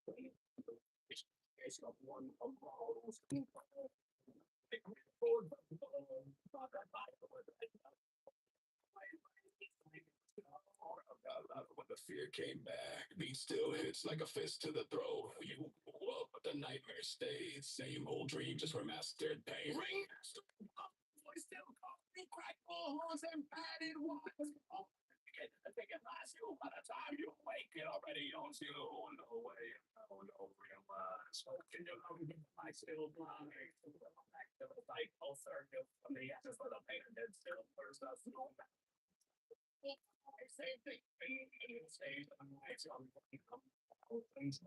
When the fear came back, beat still hits like a fist to the throat. You woke up, but the nightmare stayed. Same old dream, just remastered pain. Ring master, voice still calls me crack balls and padded walls. I think it lasts you by the time you wake. It already owns you. No way, no real smoking your lungs. I still blind. Back to the cycle circle from the ashes for the pain and still burst us. Same thing. Same things on things.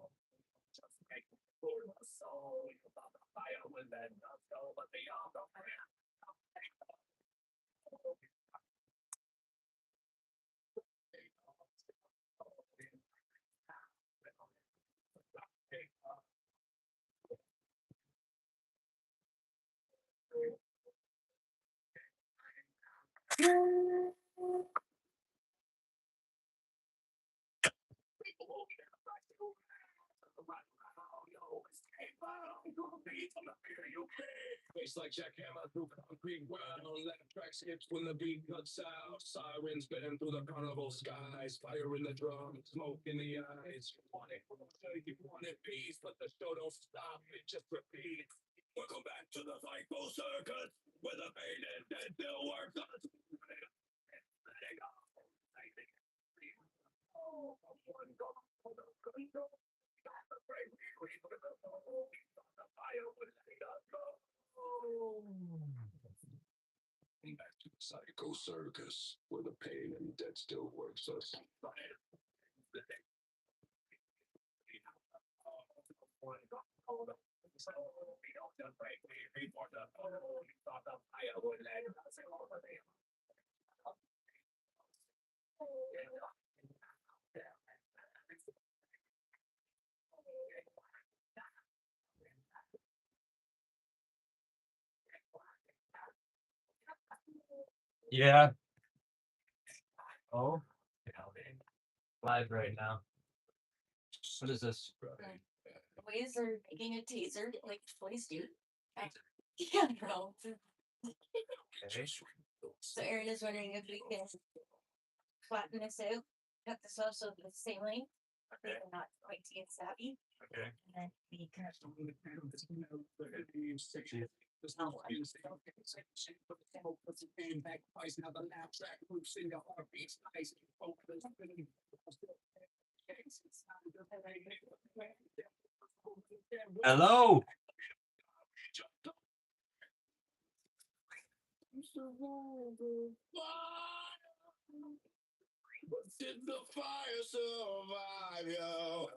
Just make for the soul. About the fire when that does go, but beyond the fire. Face like jackhammer through concrete ground. Left track skips when the beat cuts out. Sirens bend through the carnival skies. Fire in the drum, smoke in the eyes. You wanted peace, but the show don't stop. It just repeats. Welcome back to the cycle circus, where the pain and dead still works us. Back to the psycho circus, where the pain and death still works us. Yeah. Oh, live right now. What is this? Boys are making a taser like boys do. Yeah, bro. Okay. So Aaron is wondering if we can flatten this out, cut this off so it's the same length. They are not quite to get savvy. Okay. And then we can Hello. Did the fire survive you?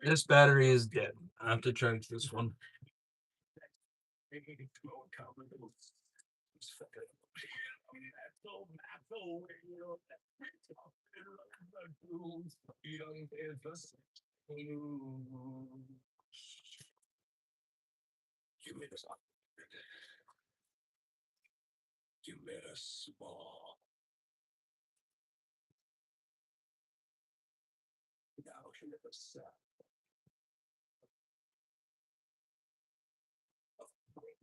This battery is dead. I have to charge this one. You made us up. You made us small. Now you never said.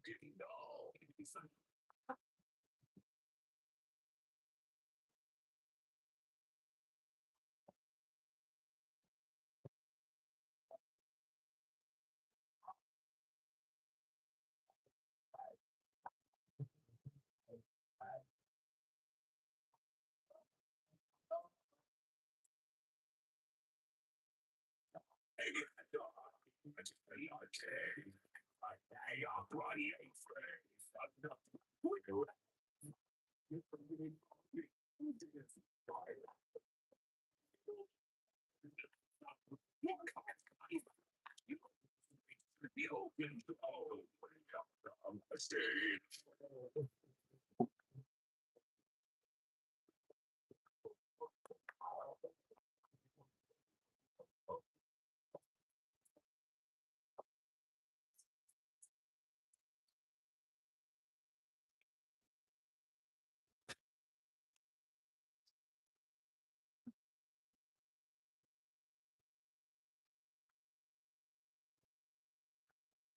Didn't know.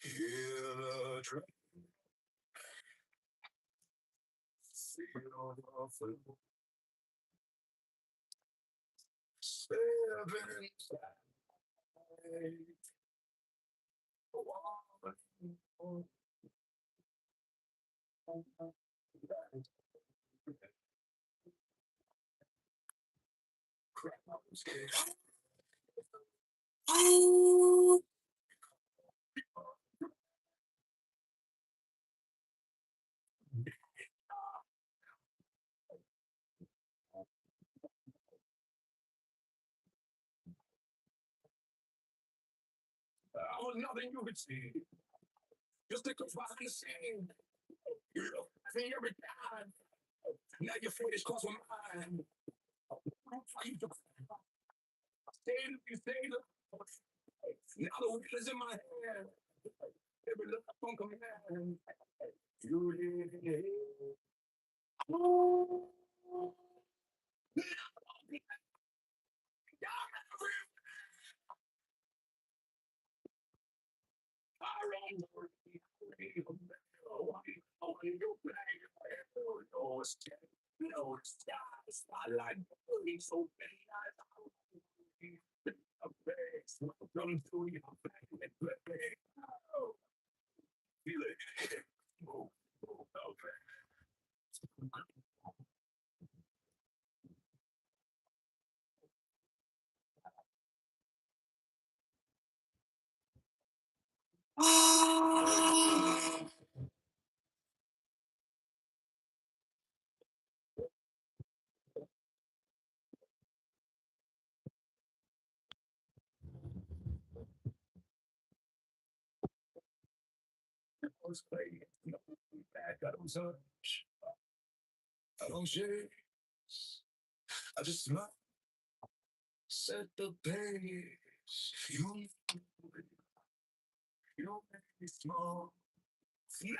Hear the drum. Feel the flow. Seven I was nothing you could see. Just a confined scene. You know, I think every time. Now your fate is crossed with mine. You stayed. Now the wheel is in my hand. Every look on command. You did. I don't shake. I just smile. Set the pace. You make me small. Now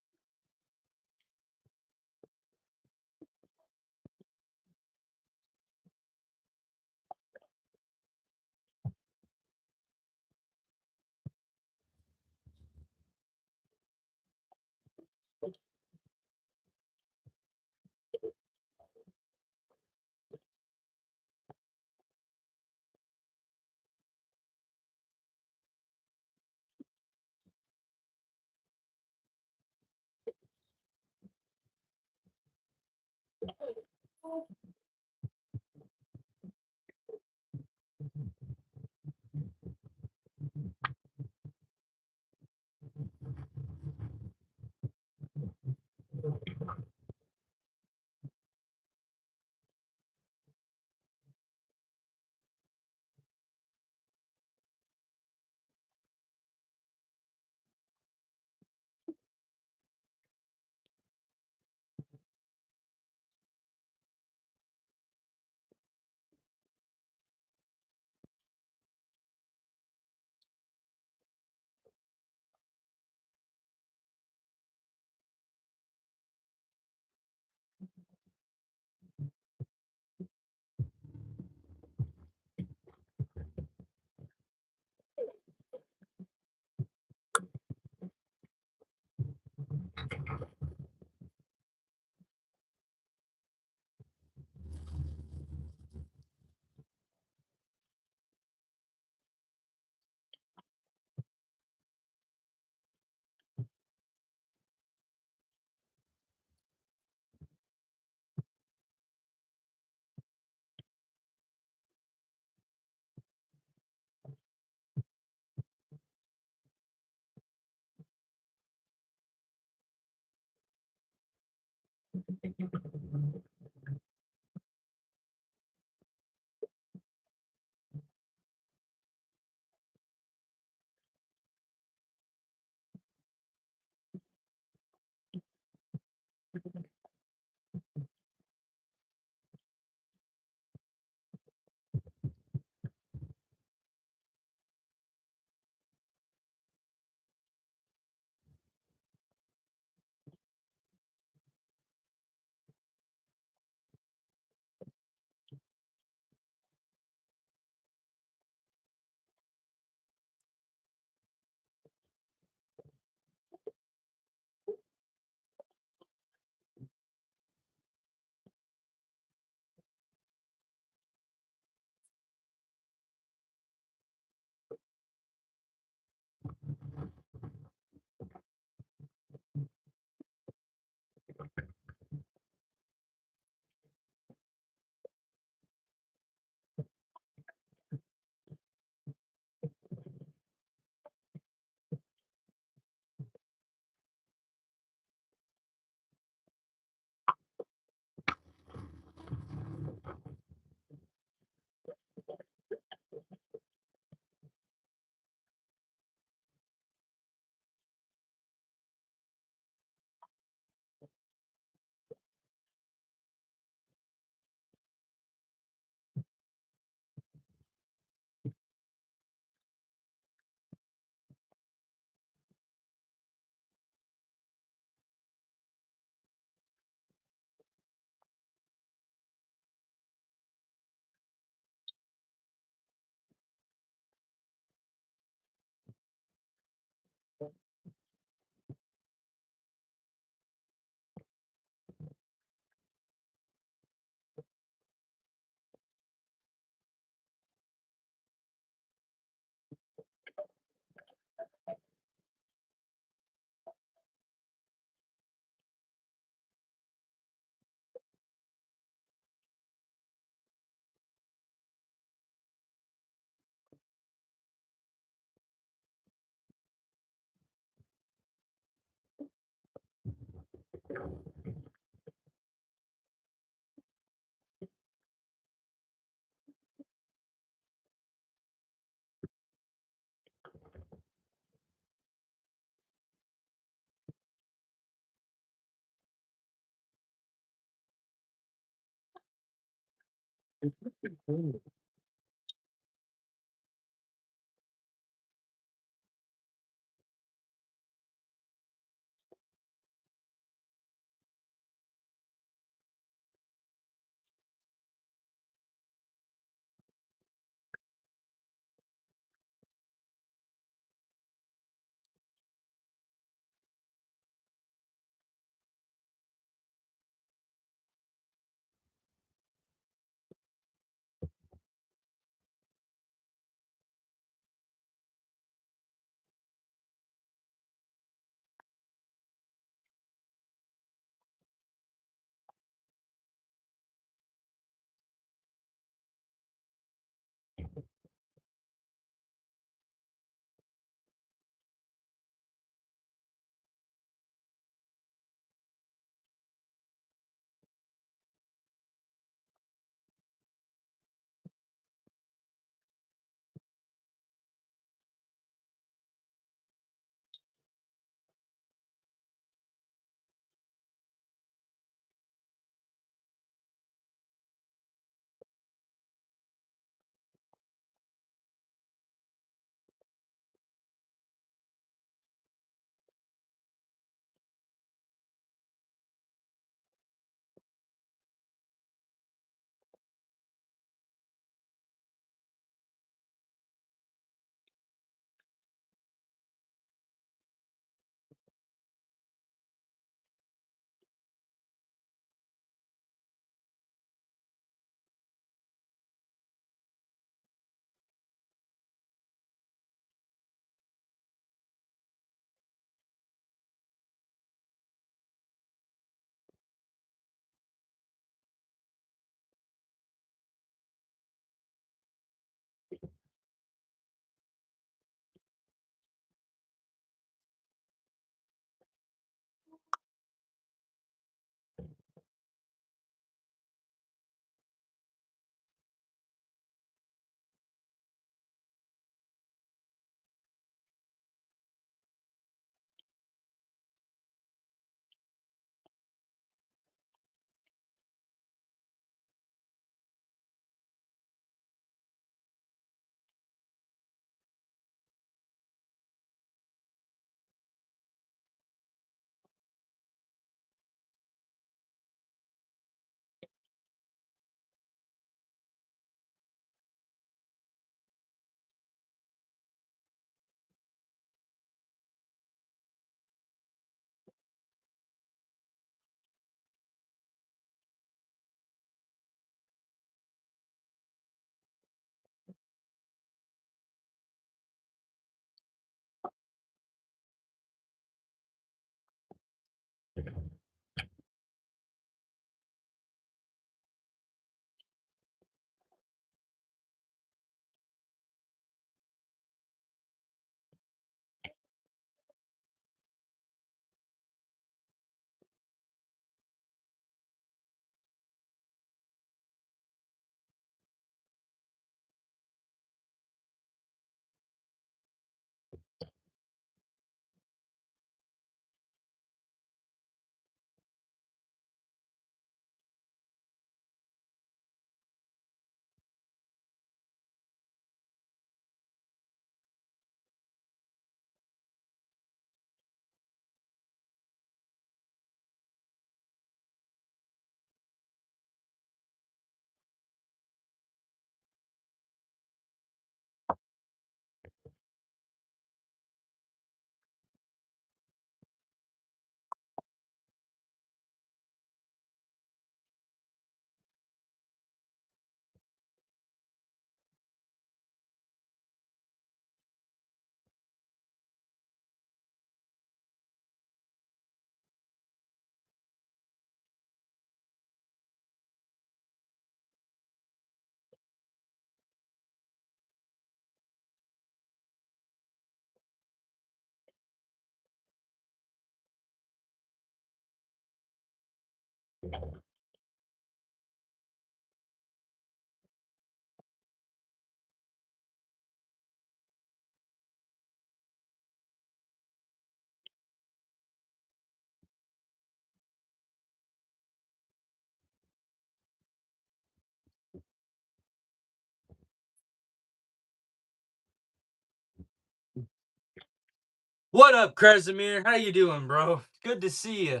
What up, Kresimir? How you doing, bro? Good to see you.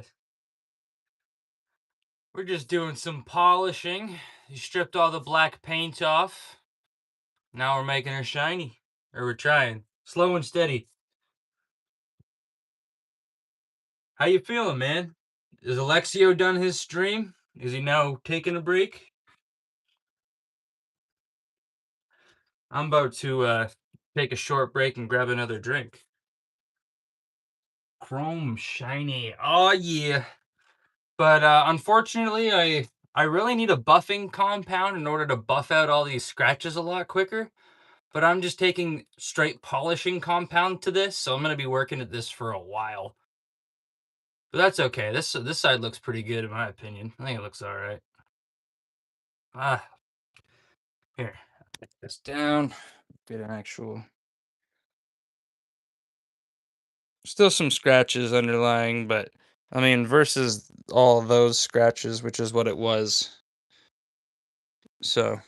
We're just doing some polishing. You stripped all the black paint off. Now we're making her shiny. Or we're trying. Slow and steady. How you feeling, man? Is Alexio done his stream? Is he now taking a break? I'm about to take a short break and grab another drink. Chrome shiny. Oh yeah. But unfortunately, I really need a buffing compound in order to buff out all these scratches a lot quicker. But I'm just taking straight polishing compound to this, so I'm gonna be working at this for a while. But that's okay. This side looks pretty good in my opinion. I think it looks all right. Here, put this down. Get an actual. Still some scratches underlying, but I mean, versus all those scratches, which is what it was. So,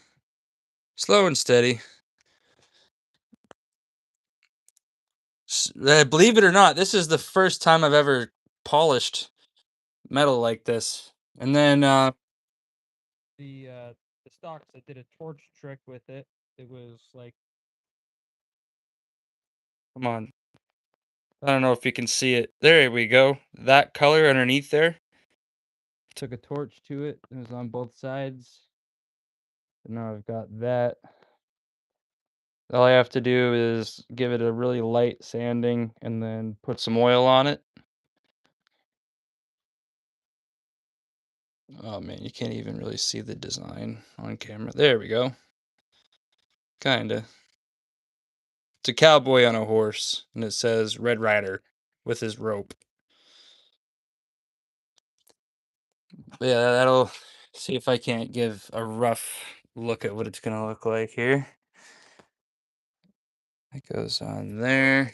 slow and steady. Believe it or not, this is the first time I've ever polished metal like this. And then the stocks, I did a torch trick with it. It was like, come on. I don't know if you can see it. There we go. That color underneath there. Took a torch to it. It was on both sides. And now I've got that. All I have to do is give it a really light sanding and then put some oil on it. Oh man, you can't even really see the design on camera. There we go. Kinda. It's a cowboy on a horse, and it says Red Ryder with his rope. But yeah, that'll see if I can't give a rough look at what it's gonna look like here. It goes on there.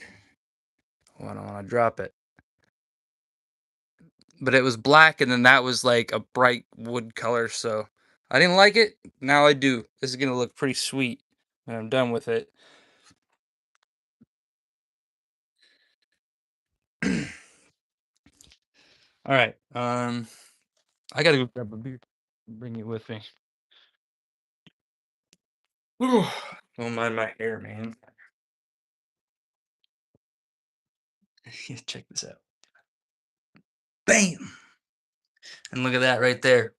Oh, I don't want to drop it. But it was black, and then that was like a bright wood color, so I didn't like it. Now I do. This is gonna look pretty sweet when I'm done with it. All right. I gotta go grab a beer. Bring it with me. Don't mind my hair, man. Check this out. Bam! And look at that right there.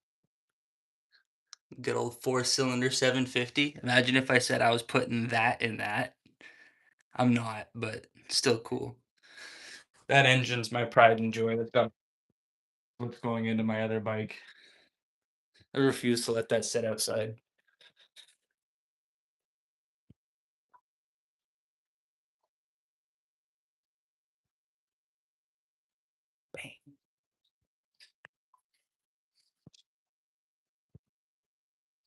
Good old 4-cylinder 750. Imagine if I said I was putting that in that. I'm not, but still cool. That engine's my pride and joy. That's got what's going into my other bike. I refuse to let that sit outside. Bang.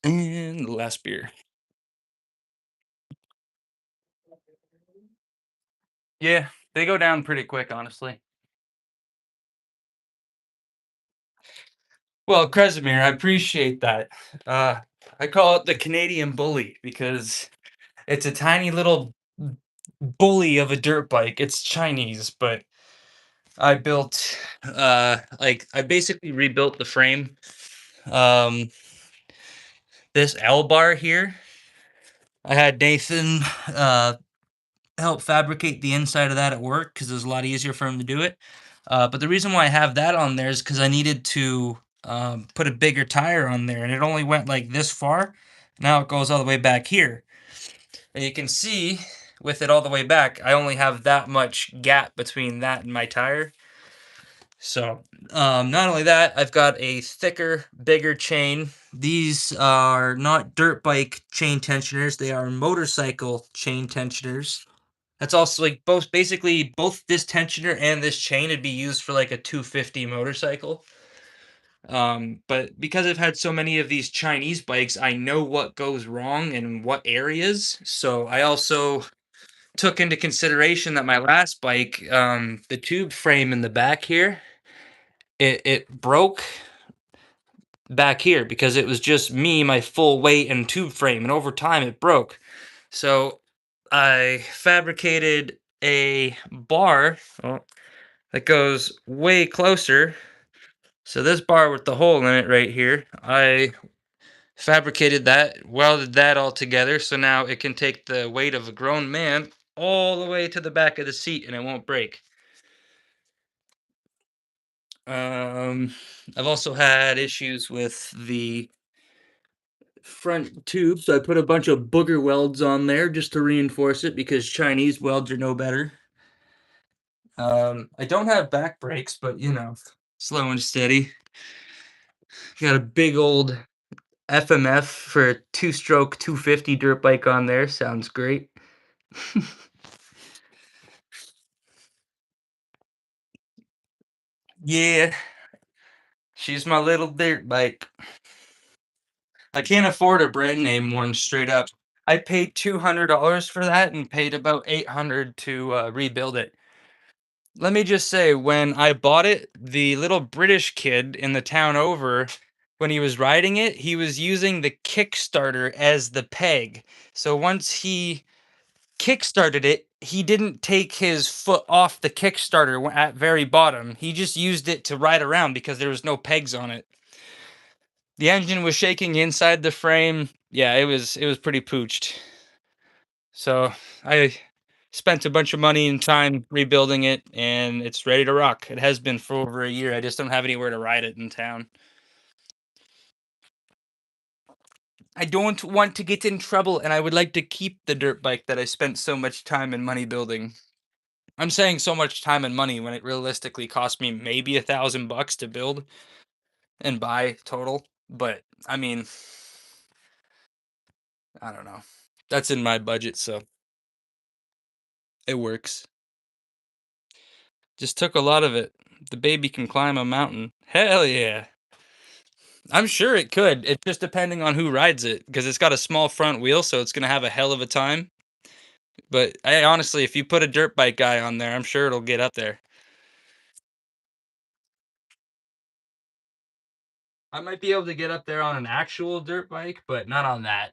And the last beer. Yeah, they go down pretty quick, honestly. Well, Kresimir, I appreciate that. I call it the Canadian bully because it's a tiny little bully of a dirt bike. It's Chinese, but I built like I basically rebuilt the frame. This L bar here, I had Nathan help fabricate the inside of that at work because it was a lot easier for him to do it. But the reason why I have that on there is because I needed to put a bigger tire on there, and it only went like this far. Now it goes all the way back here. And you can see with it all the way back, I only have that much gap between that and my tire. So, not only that, I've got a thicker, bigger chain. These are not dirt bike chain tensioners, they are motorcycle chain tensioners. That's also like basically both this tensioner and this chain would be used for like a 250 motorcycle. But because I've had so many of these Chinese bikes, I know what goes wrong in what areas. So I also took into consideration that my last bike, the tube frame in the back here, it broke back here because it was just me, my full weight, and tube frame, and over time it broke. So I fabricated a bar that goes way closer. So this bar with the hole in it right here, I fabricated that, welded that all together, so now it can take the weight of a grown man all the way to the back of the seat and it won't break. I've also had issues with the front tube, so I put a bunch of booger welds on there just to reinforce it because Chinese welds are no better. I don't have back brakes, but you know, slow and steady. Got a big old FMF for a 2-stroke 250 dirt bike on there. Sounds great. Yeah, she's my little dirt bike. I can't afford a brand name one straight up. I paid $200 for that and paid about $800 to rebuild it. Let me just say, when I bought it, the little British kid in the town over, when he was riding it, he was using the Kickstarter as the peg. So once he kickstarted it, he didn't take his foot off the Kickstarter at very bottom. He just used it to ride around because there was no pegs on it. The engine was shaking inside the frame. Yeah, it was pretty pooched. So I spent a bunch of money and time rebuilding it, and it's ready to rock. It has been for over a year. I just don't have anywhere to ride it in town. I don't want to get in trouble, and I would like to keep the dirt bike that I spent so much time and money building. I'm saying so much time and money when it realistically cost me maybe $1,000 to build and buy total. But I mean, I don't know. That's in my budget, so it works. Just took a lot of it. The baby can climb a mountain. Hell yeah. I'm sure it could. It's just depending on who rides it because it's got a small front wheel, so it's going to have a hell of a time. But I honestly, if you put a dirt bike guy on there, I'm sure it'll get up there. I might be able to get up there on an actual dirt bike, but not on that.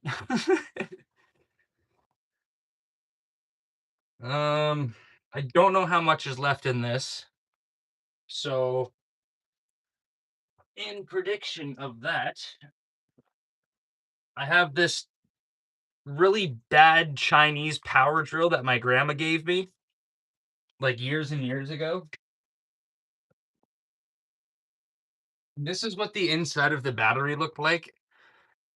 I don't know how much is left in this. So, in prediction of that, I have this really bad Chinese power drill that my grandma gave me like years and years ago. This is what the inside of the battery looked like.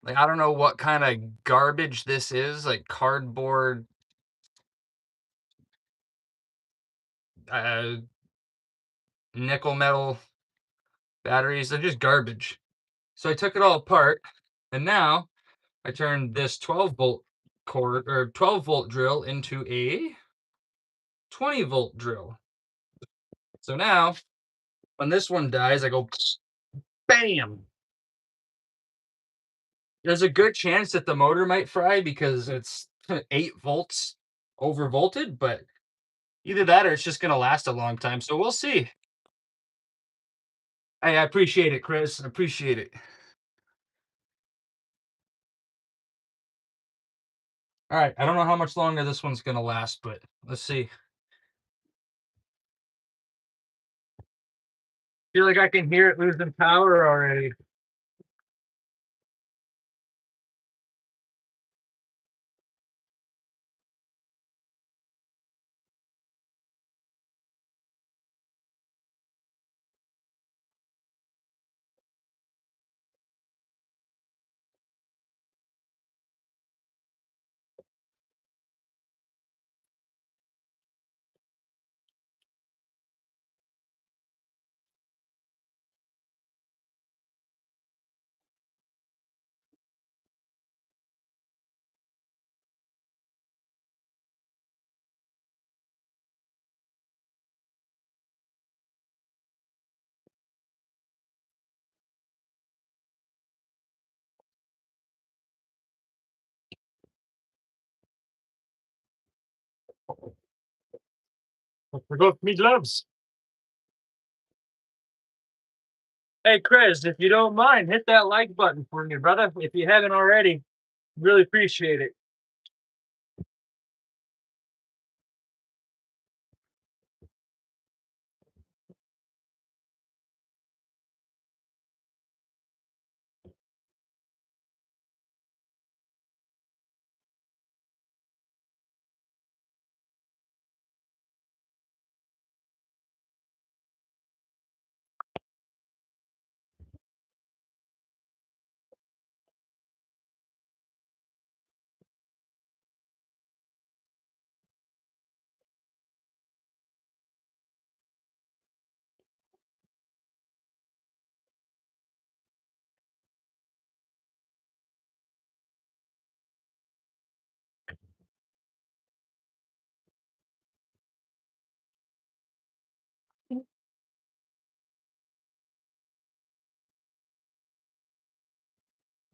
Like, I don't know what kind of garbage this is, like cardboard, uh, nickel metal batteries. They're just garbage. So I took it all apart, and now I turned this 12-volt cord or 12-volt drill into a 20-volt drill. So now, when this one dies, I go bam. There's a good chance that the motor might fry because it's 8 volts overvolted, but either that or it's just going to last a long time. So we'll see. Hey, I appreciate it, Chris. I appreciate it. All right. I don't know how much longer this one's going to last, but let's see. Feel like I can hear it losing power already. I forgot me gloves. Hey, Chris, if you don't mind, hit that like button for me, brother. If you haven't already, really appreciate it.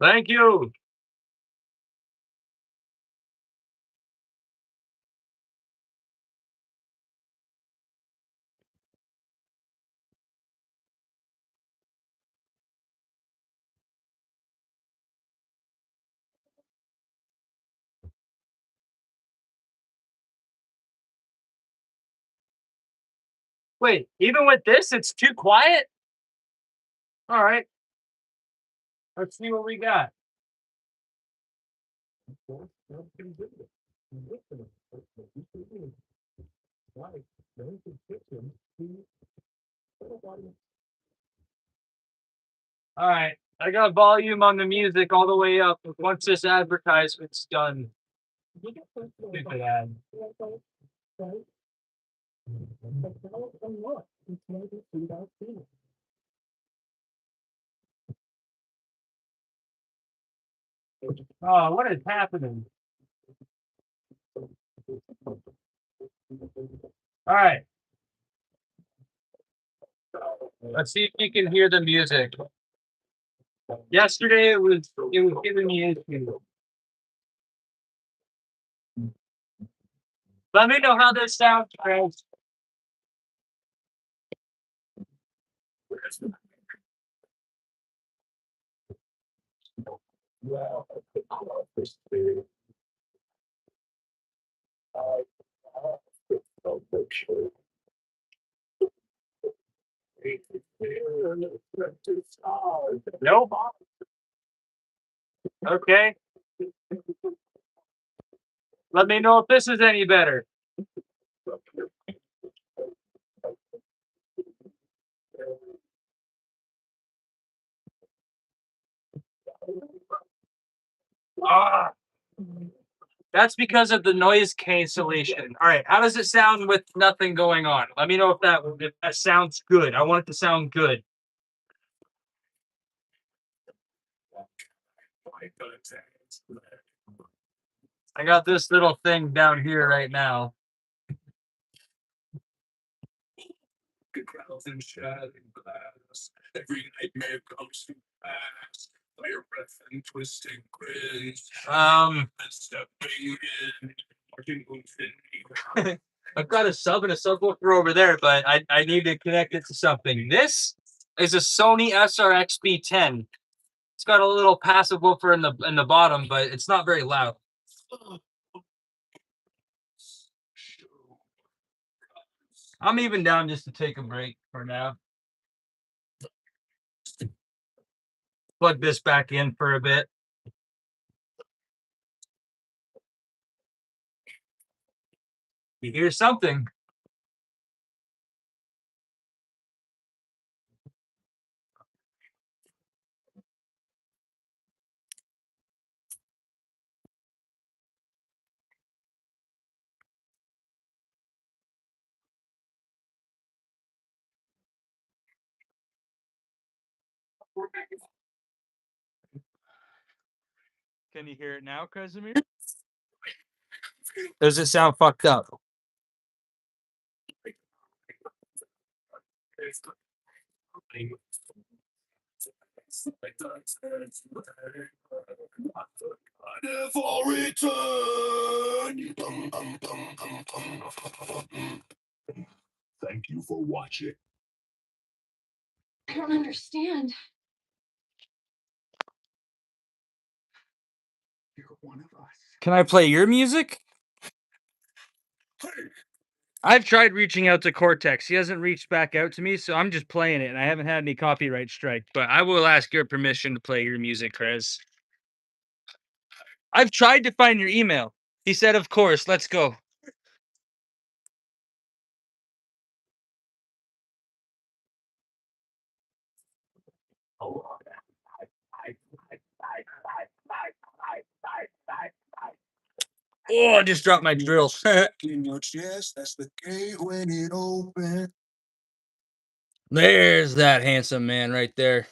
Thank you. Wait, even with this, it's too quiet? All right. Let's see what we got. All right. I got volume on the music all the way up once this advertisement's done. Stupid ad. Oh, what is happening? All right. Let's see if you can hear the music. Yesterday it was giving me issues. Let me know how this sounds, guys. Nope. Okay. Let me know if this is any better. Ah, that's because of the noise cancellation. All right, how does it sound with nothing going on? Let me know if that sounds good. I want it to sound good. I got this little thing down here right now. Crowds and shattered glass. Every nightmare comes to pass. Fire breath and twisting grins. And stepping in. Marching moves in. I've got a sub and a subwoofer over there, but I need to connect it to something. This is a Sony SRX B10. It's got a little passive woofer in the bottom, but it's not very loud. I'm even down just to take a break for now. Plug this back in for a bit. You hear something? Can you hear it now, Casimir? Does it sound fucked up? Never return. Thank you for watching. I don't understand. You're one of us. Can I play your music? Hey. I've tried reaching out to Cortex. He hasn't reached back out to me, so I'm just playing it, and I haven't had any copyright strike. But I will ask your permission to play your music, Chris. I've tried to find your email. He said, of course, let's go. Oh, I just dropped my drill. In your chest, that's the gate when it opens. There's that handsome man right there.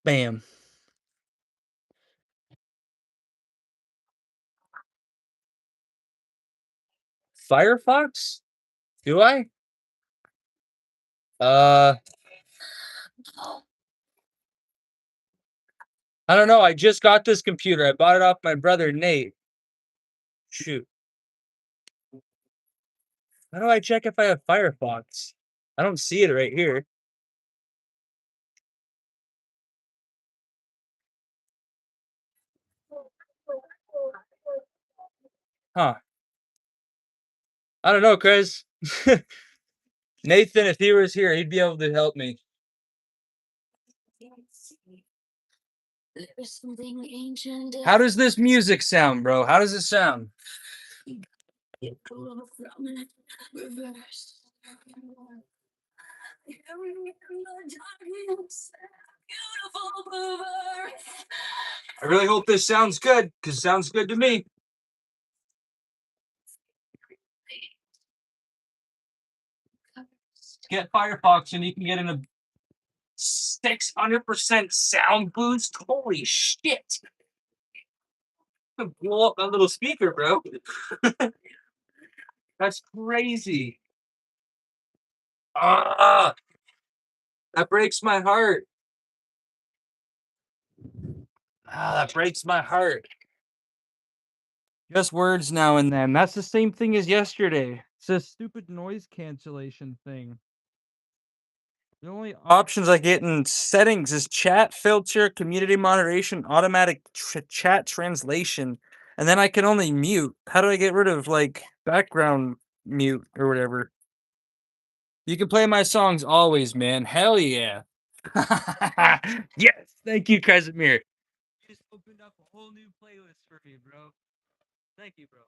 Bam. Firefox? Do I? I don't know. I just got this computer. I bought it off my brother Nate. Shoot. How do I check if I have Firefox? I don't see it right here. Huh. I don't know, Chris. Nathan, if he was here, he'd be able to help me. How does this music sound, bro? How does it sound? I really hope this sounds good, because it sounds good to me. Get Firefox and you can get in a 600% sound boost. Holy shit. Blow up that little speaker, bro. That's crazy. Ah, that breaks my heart. That breaks my heart. Just words now and then. That's the same thing as yesterday. It's a stupid noise cancellation thing. The only options I get in settings is chat filter, community moderation, automatic chat translation, and then I can only mute. How do I get rid of like background mute or whatever? You can play my songs always, man. Hell yeah. Yes, thank you, Casimir. You just opened up a whole new playlist for me, bro. Thank you, bro.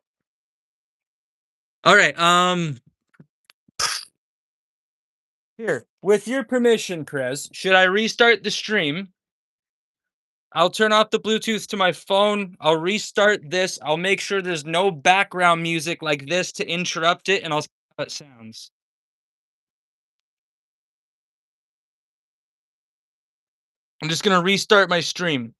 All right, here, with your permission, Krez, should I restart the stream? I'll turn off the Bluetooth to my phone. I'll restart this. I'll make sure there's no background music like this to interrupt it, and I'll see how it sounds. I'm just gonna restart my stream.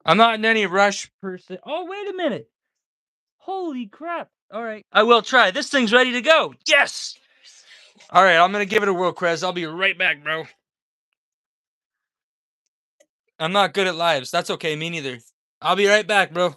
I'm not in any rush per se. Oh, wait a minute. Holy crap. All right. I will try. This thing's ready to go. Yes. All right. I'm going to give it a whirl, Krez. I'll be right back, bro. I'm not good at lives. That's okay. Me neither. I'll be right back, bro.